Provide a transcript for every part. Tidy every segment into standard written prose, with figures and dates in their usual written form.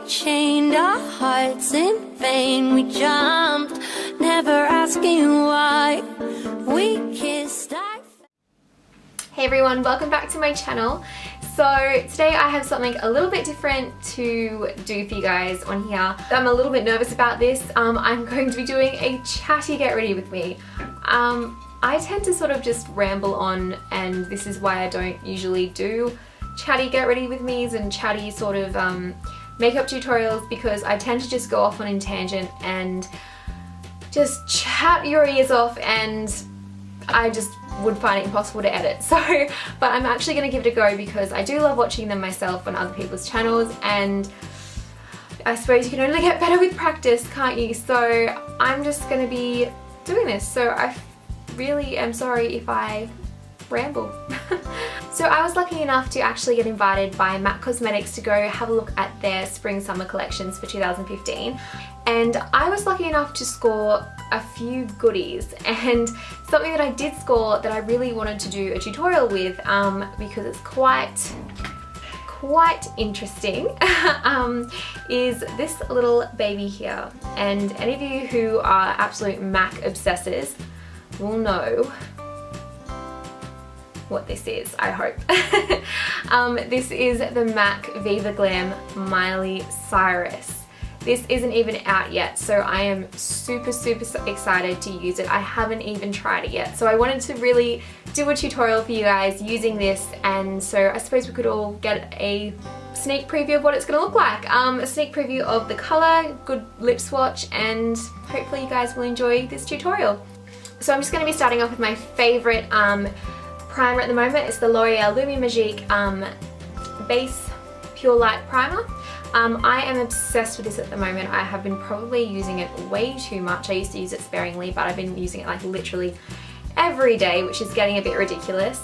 chained our hearts in vain. We jumped, never asking why. We kissed. Hey everyone, welcome back to my channel. So today I have something a little bit different to do for you guys on here. I'm a little bit nervous about this. I'm going to be doing a chatty get ready with me. I tend to sort of just ramble on, and this is why I don't usually do chatty get ready with me's and chatty sort of makeup tutorials, because I tend to just go off on a tangent and just chat your ears off, and I just would find it impossible to edit. So, but I'm actually going to give it a go because I do love watching them myself on other people's channels, and I suppose you can only get better with practice, can't you? So I'm just going to be doing this. So I really am sorry if I ramble. So I was lucky enough to actually get invited by MAC Cosmetics to go have a look at their spring summer collections for 2015, and I was lucky enough to score a few goodies, and something that I did score that I really wanted to do a tutorial with because it's quite interesting is this little baby here. And any of you who are absolute MAC obsessors will know what this is, I hope. This is the MAC Viva Glam Miley Cyrus. This isn't even out yet, so I am super excited to use it. I haven't even tried it yet, so I wanted to really do a tutorial for you guys using this, and so I suppose we could all get a sneak preview of what it's going to look like. A sneak preview of the colour, good lip swatch, and hopefully you guys will enjoy this tutorial. So I'm just going to be starting off with my favourite primer at the moment. It's the Loreal Lumi Magique Base Pure Light Primer. I am obsessed with this at the moment. I have been probably using it way too much. I used to use it sparingly, but I've been using it like literally every day, which is getting a bit ridiculous.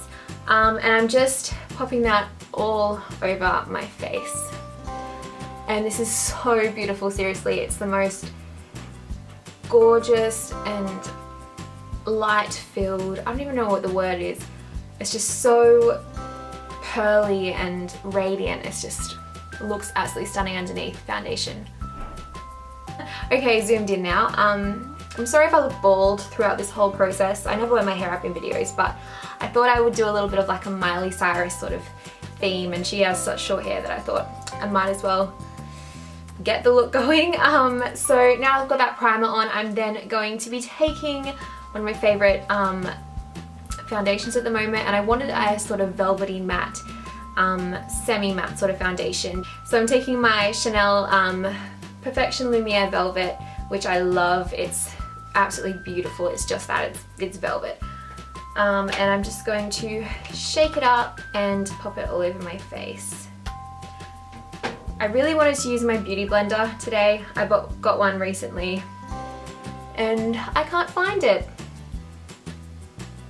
And I'm just popping that all over my face. And this is so beautiful, seriously. It's the most gorgeous and light-filled, I don't even know what the word is. It's just so pearly and radiant. It's just looks absolutely stunning underneath foundation. Okay, zoomed in now. I'm sorry if I look bald throughout this whole process. I never wear my hair up in videos, but I thought I would do a little bit of like a Miley Cyrus sort of theme, and she has such short hair that I thought I might as well get the look going. So now I've got that primer on, I'm then going to be taking one of my favourite foundations at the moment, and I wanted a sort of velvety matte, semi-matte sort of foundation. So I'm taking my Chanel Perfection Lumiere Velvet, which I love. It's absolutely beautiful. It's just that, it's velvet. And I'm just going to shake it up and pop it all over my face. I really wanted to use my beauty blender today. I got one recently and I can't find it.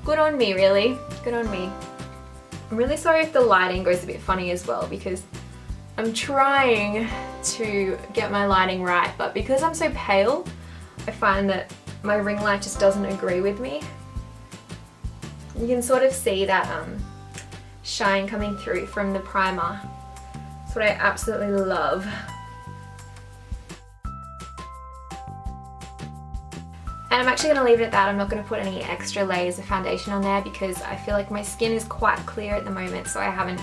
Good on me, really. Good on me. I'm really sorry if the lighting goes a bit funny as well, because I'm trying to get my lighting right, but because I'm so pale, I find that my ring light just doesn't agree with me. You can sort of see that shine coming through from the primer. That's what I absolutely love. And I'm actually going to leave it at that. I'm not going to put any extra layers of foundation on there because I feel like my skin is quite clear at the moment, so I haven't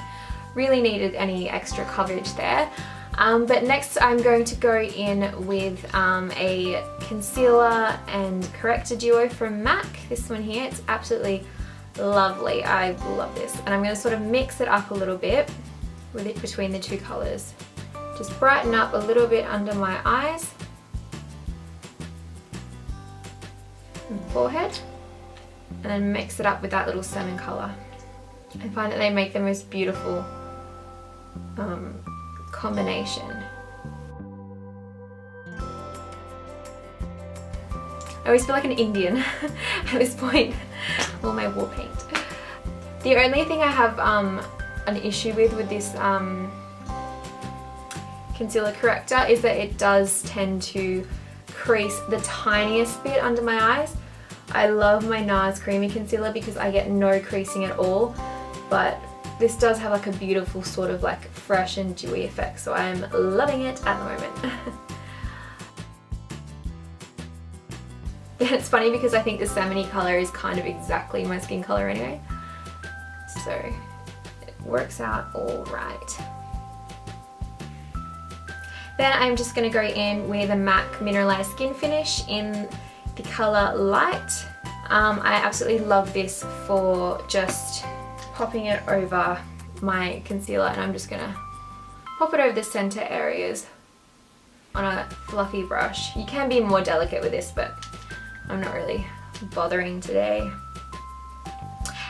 really needed any extra coverage there. But next I'm going to go in with a concealer and corrector duo from MAC. This one here, it's absolutely lovely. I love this. And I'm going to sort of mix it up a little bit with it between the two colours. Just brighten up a little bit under my eyes and forehead, and then mix it up with that little salmon colour. I find that they make the most beautiful combination. I always feel like an Indian at this point. All my war paint. The only thing I have an issue with this concealer corrector is that it does tend to crease the tiniest bit under my eyes. I love my NARS creamy concealer because I get no creasing at all, but this does have like a beautiful sort of like fresh and dewy effect, so I'm loving it at the moment. It's funny because I think the salmon-y colour is kind of exactly my skin colour anyway, so it works out all right. Then I'm just going to go in with a MAC Mineralized Skin Finish in the colour Light. I absolutely love this for just popping it over my concealer, and I'm just going to pop it over the centre areas on a fluffy brush. You can be more delicate with this, but I'm not really bothering today.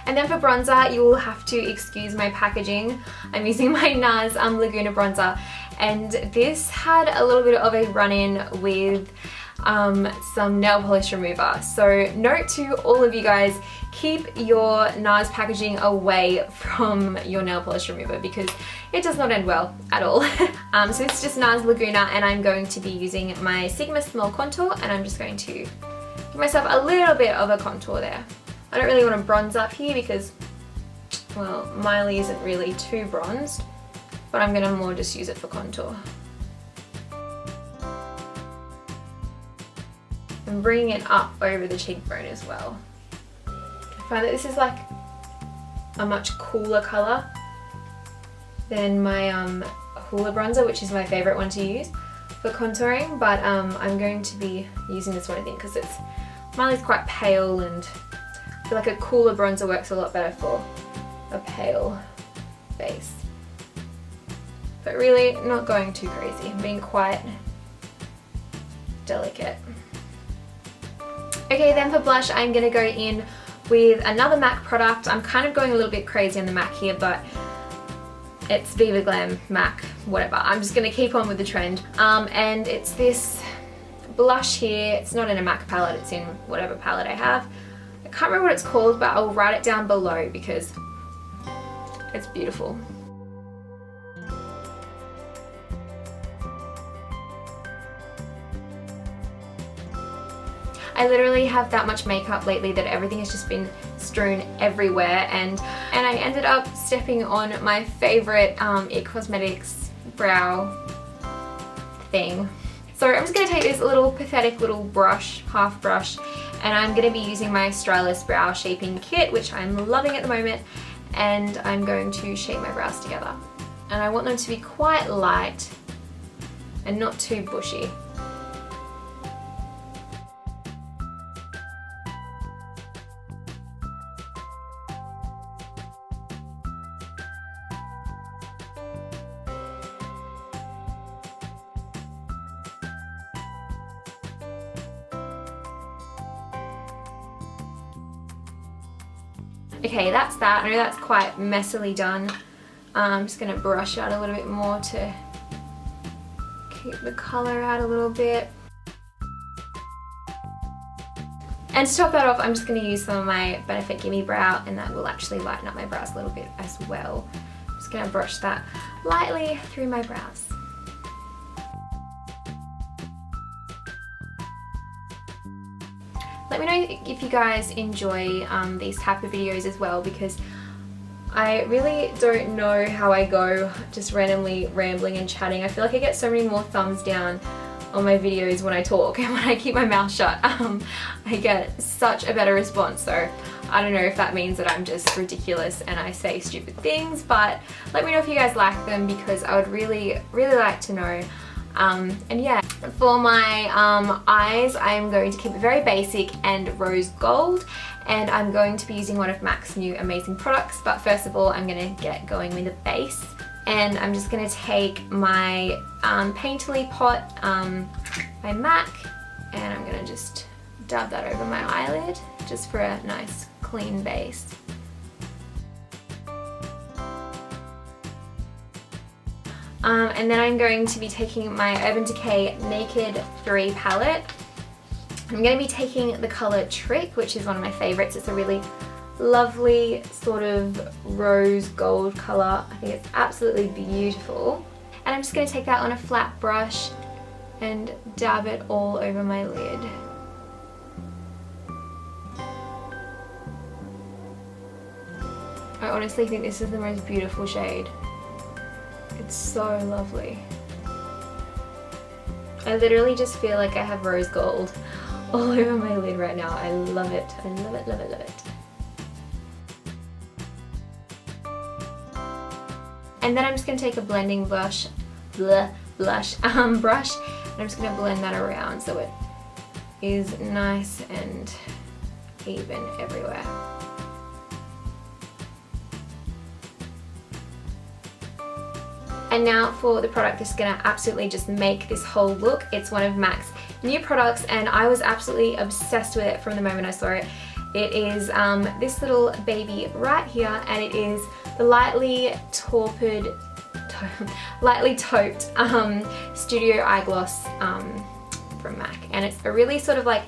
And then for bronzer, you will have to excuse my packaging. I'm using my NARS Laguna bronzer, and this had a little bit of a run-in with some nail polish remover. So note to all of you guys, keep your NARS packaging away from your nail polish remover because it does not end well at all. So it's just NARS Laguna, and I'm going to be using my Sigma Small Contour, and I'm just going to give myself a little bit of a contour there. I don't really want to bronze up here because, well, Miley isn't really too bronzed, but I'm going to more just use it for contour. And bringing it up over the cheekbone as well. I find that this is like a much cooler colour than my Hoola bronzer, which is my favourite one to use for contouring, but I'm going to be using this one I think because it's Miley's quite pale, and I feel like a cooler bronzer works a lot better for a pale face. But really not going too crazy, being quite delicate. Okay, then for blush I'm going to go in with another MAC product. I'm kind of going a little bit crazy on the MAC here, but it's Viva Glam MAC, whatever. I'm just going to keep on with the trend. And it's this blush here. It's not in a MAC palette, it's in whatever palette I have. I can't remember what it's called, but I'll write it down below because it's beautiful. I literally have that much makeup lately that everything has just been strewn everywhere, and I ended up stepping on my favourite IT Cosmetics brow thing. So I'm just going to take this little pathetic little brush, half brush, and I'm going to be using my Australis brow shaping kit, which I'm loving at the moment, and I'm going to shape my brows together. And I want them to be quite light and not too bushy. Okay, that's that. I know that's quite messily done. I'm just going to brush out a little bit more to keep the colour out a little bit. And to top that off, I'm just going to use some of my Benefit Gimme Brow, and that will actually lighten up my brows a little bit as well. I'm just going to brush that lightly through my brows. Let me know if you guys enjoy these type of videos as well, because I really don't know how I go just randomly rambling and chatting. I feel like I get so many more thumbs down on my videos when I talk, and when I keep my mouth shut I get such a better response. So I don't know if that means that I'm just ridiculous and I say stupid things, but let me know if you guys like them because I would really like to know. And yeah, for my eyes, I'm going to keep it very basic and rose gold, and I'm going to be using one of MAC's new amazing products. But first of all, I'm going to get going with the base, and I'm just going to take my Painterly Pot by MAC, and I'm going to just dab that over my eyelid just for a nice clean base. And then I'm going to be taking my Urban Decay Naked 3 palette. I'm going to be taking the colour Trick, which is one of my favourites. It's a really lovely sort of rose gold colour. I think it's absolutely beautiful. And I'm just going to take that on a flat brush and dab it all over my lid. I honestly think this is the most beautiful shade. It's so lovely. I literally just feel like I have rose gold all over my lid right now. I love it. I love it, love it, love it. And then I'm just going to take a blending brush, and I'm just going to blend that around so it is nice and even everywhere. And now for the product that's gonna absolutely just make this whole look. It's one of MAC's new products and I was absolutely obsessed with it from the moment I saw it. It is this little baby right here, and it is the lightly tauped Studio Eye Gloss from MAC. And it's a really sort of like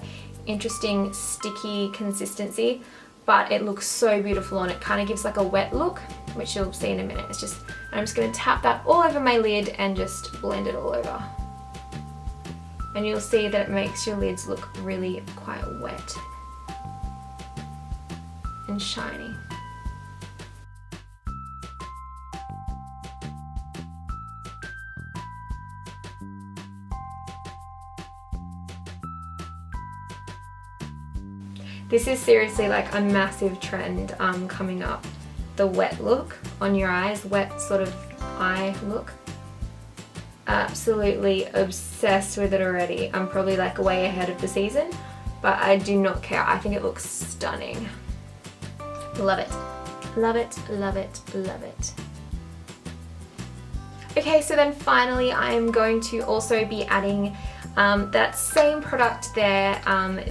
interesting sticky consistency, but it looks so beautiful on it. Kind of gives like a wet look, which you'll see in a minute. It's just, I'm just going to tap that all over my lid and just blend it all over. And you'll see that it makes your lids look really quite wet and shiny. This is seriously like a massive trend coming up. The wet look on your eyes, wet sort of eye look. Absolutely obsessed with it already. I'm probably like way ahead of the season, but I do not care. I think it looks stunning. Love it. Love it, love it, love it. Okay, so then finally I am going to also be adding that same product there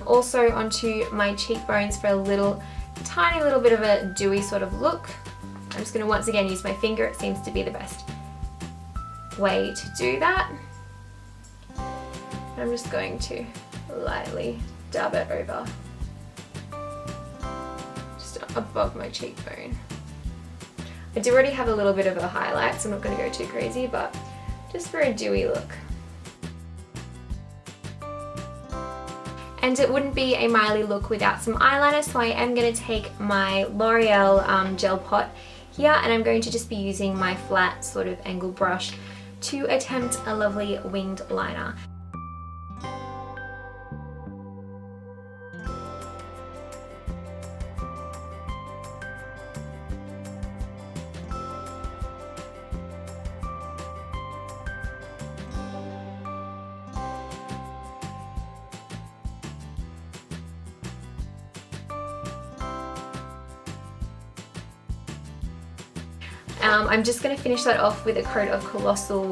also onto my cheekbones for a tiny little bit of a dewy sort of look. I'm just going to once again use my finger. It seems to be the best way to do that. I'm just going to lightly dab it over just above my cheekbone. I do already have a little bit of a highlight, so I'm not going to go too crazy, but just for a dewy look. And it wouldn't be a Miley look without some eyeliner, so I am going to take my L'Oreal gel pot here, and I'm going to just be using my flat sort of angle brush to attempt a lovely winged liner. I'm just going to finish that off with a coat of Colossal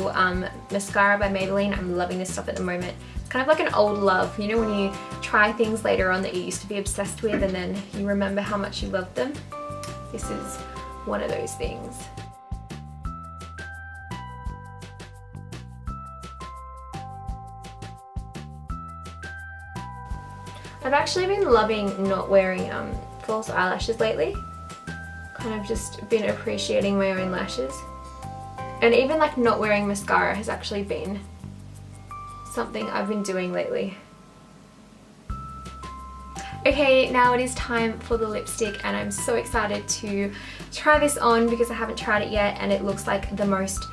Mascara by Maybelline. I'm loving this stuff at the moment. It's kind of like an old love, you know, when you try things later on that you used to be obsessed with and then you remember how much you loved them. This is one of those things. I've actually been loving not wearing false eyelashes lately. Kind of just been appreciating my own lashes. And even like not wearing mascara has actually been something I've been doing lately. Okay, now it is time for the lipstick and I'm so excited to try this on because I haven't tried it yet and it looks like the most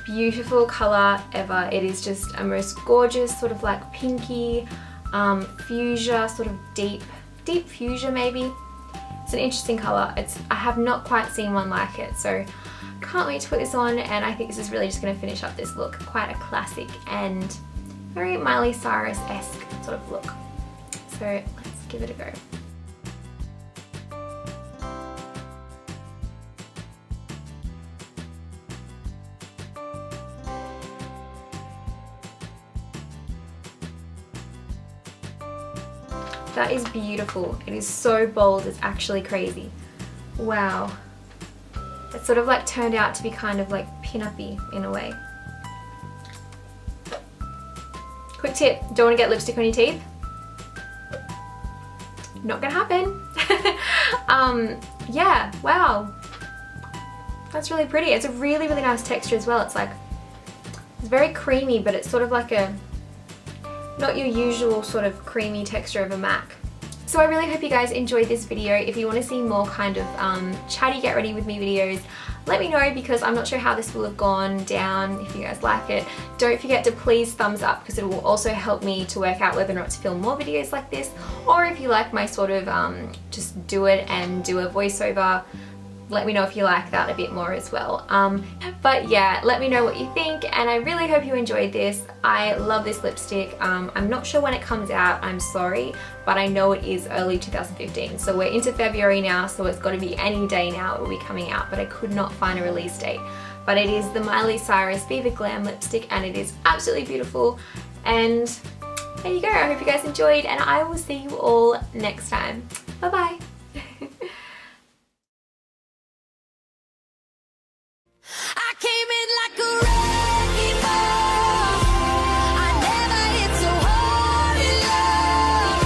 beautiful colour ever. It is just a most gorgeous sort of like pinky, fuchsia, sort of deep fuchsia maybe. It's an interesting colour. I have not quite seen one like it, so can't wait to put this on, and I think this is really just going to finish up this look. Quite a classic and very Miley Cyrus-esque sort of look. So let's give it a go. That is beautiful. It is so bold, it's actually crazy. Wow. It sort of like turned out to be kind of like pin-up-y in a way. Quick tip, don't want to get lipstick on your teeth? Not gonna happen. Yeah, wow. That's really pretty. It's a really, really nice texture as well. It's like, it's very creamy, but it's sort of like a, not your usual sort of creamy texture of a MAC. So I really hope you guys enjoyed this video. If you want to see more kind of chatty get ready with me videos, let me know, because I'm not sure how this will have gone down. If you guys like it, don't forget to please thumbs up, because it will also help me to work out whether or not to film more videos like this, or if you like my sort of just do it and do a voiceover, let me know if you like that a bit more as well. But yeah, let me know what you think, and I really hope you enjoyed this. I love this lipstick. I'm not sure when it comes out, I'm sorry, but I know it is early 2015. So we're into February now, so it's got to be any day now it will be coming out, but I could not find a release date. But it is the Miley Cyrus VIVA GLAM lipstick, and it is absolutely beautiful. And there you go. I hope you guys enjoyed, and I will see you all next time. Bye bye. I came in like a wrecking ball. I never hit so hard in love.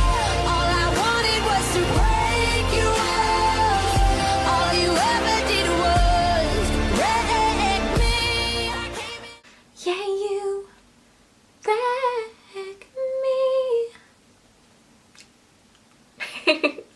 All I wanted was to break you off. All you ever did was wreck me. I came in. Yeah, you wreck me.